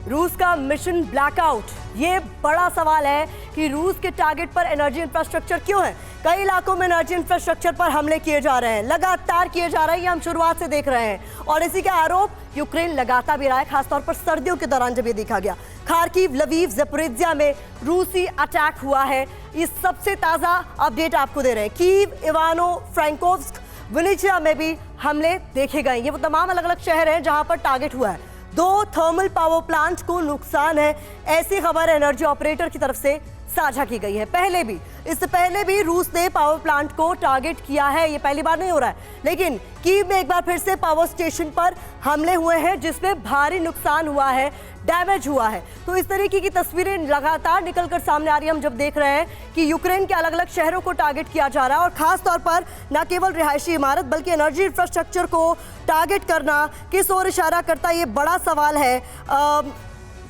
रूस का mission blackout, ये बड़ा सवाल है कि रूस के टारगेट पर एनर्जी इंफ्रास्ट्रक्चर क्यों है। कई इलाकों में एनर्जी इंफ्रास्ट्रक्चर पर हमले किए जा रहे हैं, लगातार किए जा रहे हैं, ये हम शुरुआत से देख रहे हैं और इसी का आरोप यूक्रेन लगाता भी रहा है, खासतौर पर सर्दियों के दौरान जब ये देखा गया। खार्किव, लवीव, ज़पोरिज्जिया में रूसी अटैक हुआ है। इस सबसे ताज़ा अपडेट आपको दे रहे हैं। कीव, इवानो फ्रैंकोव्स्क, विनिचिया में भी हमले देखे गए। ये वो तमाम अलग अलग शहर हैं जहां पर टारगेट हुआ है। 2 थर्मल पावर प्लांट को नुकसान है, ऐसी खबर एनर्जी ऑपरेटर की तरफ से साझा की गई है। इससे पहले भी रूस ने पावर प्लांट को टारगेट किया है, ये पहली बार नहीं हो रहा है। लेकिन कीव में एक बार फिर से पावर स्टेशन पर हमले हुए हैं जिसमें भारी नुकसान हुआ है, डैमेज हुआ है। तो इस तरीके की तस्वीरें लगातार निकलकर सामने आ रही है। हम जब देख रहे हैं कि यूक्रेन के अलग अलग शहरों को टारगेट किया जा रहा है और खास तौर पर न केवल रिहायशी इमारत बल्कि एनर्जी इंफ्रास्ट्रक्चर को टारगेट करना किस ओर इशारा करता है, ये बड़ा सवाल है।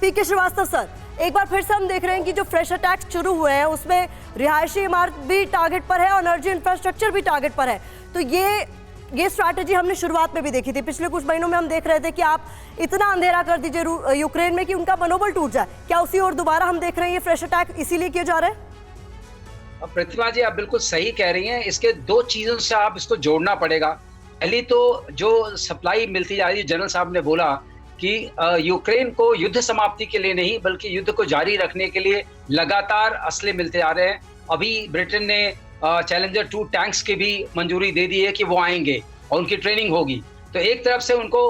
पीके श्रीवास्तव सर, एक बार फिर से हम देख रहे हैं कि जो फ्रेश अटैक्स शुरू हुए हैं उसमें रिहायशी इमारत भी टारगेट पर है और एनर्जी इंफ्रास्ट्रक्चर भी टारगेट पर है। तो ये स्ट्रैटेजी हमने शुरुआत में भी देखी थी। पिछले कुछ महीनों में हम देख रहे थे कि आप इतना अंधेरा कर दीजिए यूक्रेन में कि उनका मनोबल टूट जाए। क्या उसी और दोबारा हम देख रहे हैं ये फ्रेश अटैक इसीलिए किए जा रहे हैं? प्रतिमा जी, आप बिल्कुल सही कह रही हैं। इसके 2 चीजों से आप इसको जोड़ना पड़ेगा। पहली तो जो सप्लाई मिलती जा रही है, जनरल साहब ने बोला कि यूक्रेन को युद्ध समाप्ति के लिए नहीं बल्कि युद्ध को जारी रखने के लिए लगातार असले मिलते आ रहे हैं। अभी ब्रिटेन ने चैलेंजर 2 टैंक्स की भी मंजूरी दे दी है कि वो आएंगे और उनकी ट्रेनिंग होगी। तो एक तरफ से उनको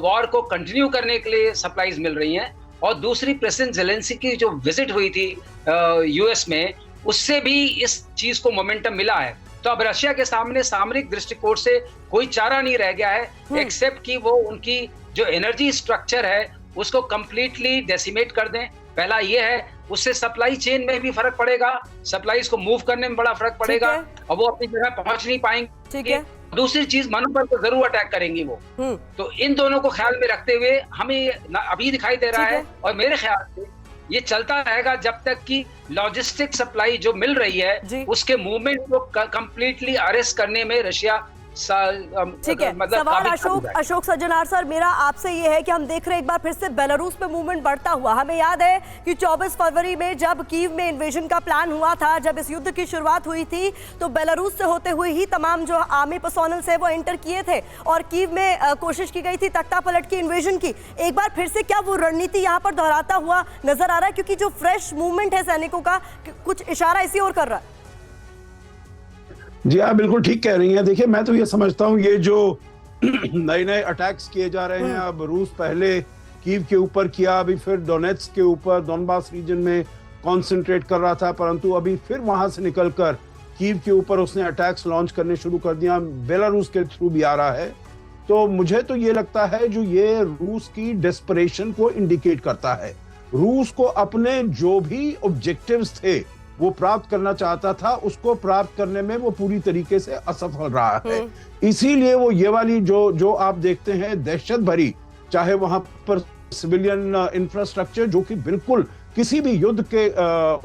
वॉर को कंटिन्यू करने के लिए सप्लाईज मिल रही हैं और दूसरी प्रेसिडेंट ज़ेलेंस्की की जो विजिट हुई थी यूएस में, उससे भी इस चीज को मोमेंटम मिला है। तो अब रशिया के सामने सामरिक दृष्टिकोण से कोई चारा नहीं रह गया है एक्सेप्ट कि वो उनकी जो एनर्जी स्ट्रक्चर है उसको कंप्लीटली डेसिमेट कर दें। पहला ये है, उससे सप्लाई चेन में भी फर्क पड़ेगा, सप्लाईज को मूव करने में बड़ा फर्क पड़ेगा और वो अपनी जगह पहुंच नहीं पाएंगे। दूसरी चीज, मनोबल को जरूर अटैक करेंगी वो। तो इन दोनों को ख्याल में रखते हुए हमें अभी दिखाई दे रहा है और मेरे ख्याल से ये चलता रहेगा जब तक कि लॉजिस्टिक सप्लाई जो मिल रही है उसके मूवमेंट को कंप्लीटली अरेस्ट करने में रशिया ठीक है। सवाल अशोक सज्जनार सर, मेरा आपसे ये है कि हम देख रहे हैं एक बार फिर से बेलारूस पे मूवमेंट बढ़ता हुआ। हमें याद है कि 24 फरवरी में जब कीव में इन्वेजन का प्लान हुआ था, जब इस युद्ध की शुरुआत हुई थी, तो बेलारूस से होते हुए ही तमाम जो आर्मी पर्सोनल्स है वो एंटर किए थे और कीव में कोशिश की गई थी तख्ता पलट की इन्वेजन की। एक बार फिर से क्या वो रणनीति यहाँ पर दोहराता हुआ नजर आ रहा है, क्योंकि जो फ्रेश मूवमेंट है सैनिकों का कुछ इशारा इसी ओर कर रहा है? जी आप बिल्कुल ठीक कह रही हैं। देखिए, मैं तो ये समझता हूँ ये जो नए नए अटैक्स किए जा रहे हैं, अब रूस पहले कीव के ऊपर किया, अभी फिर डोनेट्स्क के ऊपर दोनबास रीजन में कंसंट्रेट कर रहा था, परंतु अभी फिर वहां से निकलकर कीव के ऊपर उसने अटैक्स लॉन्च करने शुरू कर दिया, बेलारूस के थ्रू भी आ रहा है। तो मुझे तो ये लगता है जो ये रूस की डेस्परेशन को इंडिकेट करता है। रूस को अपने जो भी ऑब्जेक्टिव्स थे वो प्राप्त करना चाहता था, उसको प्राप्त करने में वो पूरी तरीके से असफल रहा है। इसीलिए वो ये वाली जो आप देखते हैं दहशत भरी, चाहे वहां पर सिविलियन इंफ्रास्ट्रक्चर जो कि बिल्कुल किसी भी युद्ध के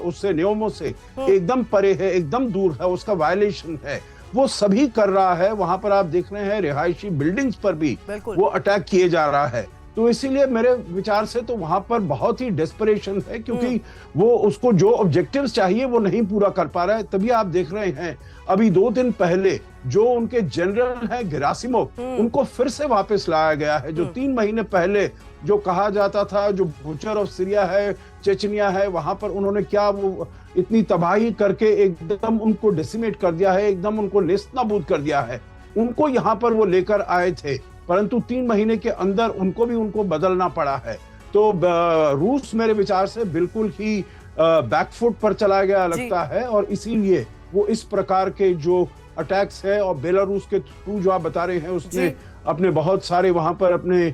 उससे नियमों से एकदम परे है, एकदम दूर है, उसका वायलेशन है, वो सभी कर रहा है। वहां पर आप देख रहे हैं रिहायशी बिल्डिंग्स पर भी वो अटैक किए जा रहा है। तो इसीलिए मेरे विचार से तो वहां पर बहुत ही डेस्परेशन है, क्योंकि वो उसको जो ऑब्जेक्टिव्स चाहिए वो नहीं पूरा कर पा रहा है। तभी आप देख रहे हैं अभी 2 दिन पहले जो उनके जनरल है गेरासिमोव, उनको फिर से वापस लाया गया है। जो 3 महीने पहले जो कहा जाता था जो बुचर ऑफ सीरिया है, चेचनिया है, वहां पर उन्होंने क्या वो इतनी तबाही करके एकदम उनको डेसिमेट कर दिया है, एकदम उनको नेस्तनाबूद कर दिया है। उनको यहाँ पर वो लेकर आए थे, परंतु 3 महीने के अंदर उनको बदलना पड़ा है। तो रूस मेरे विचार से बिल्कुल ही बैकफुट पर चला गया लगता है और इसीलिए वो इस प्रकार के जो अटैक्स है और बेलारूस के थ्रू जो आप बता रहे हैं उसने अपने बहुत सारे वहां पर अपने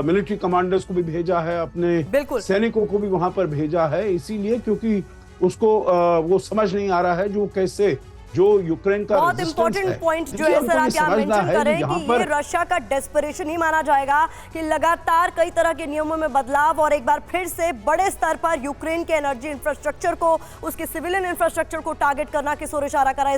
मिलिट्री कमांडर्स को भी भेजा है, अपने सैनिकों को भी वहां पर भेजा है, इसीलिए क्योंकि उसको वो समझ नहीं आ रहा है जो कैसे जो यूक्रेन का बहुत इंपॉर्टेंट पॉइंट जो है सर आप यहाँ मेंशन करें कि ये रशिया का डेस्परेशन ही माना जाएगा कि लगातार कई तरह के नियमों में बदलाव और एक बार फिर से बड़े स्तर पर यूक्रेन के एनर्जी इंफ्रास्ट्रक्चर को, उसके सिविलियन इंफ्रास्ट्रक्चर को टारगेट करना किस ओर इशारा करा।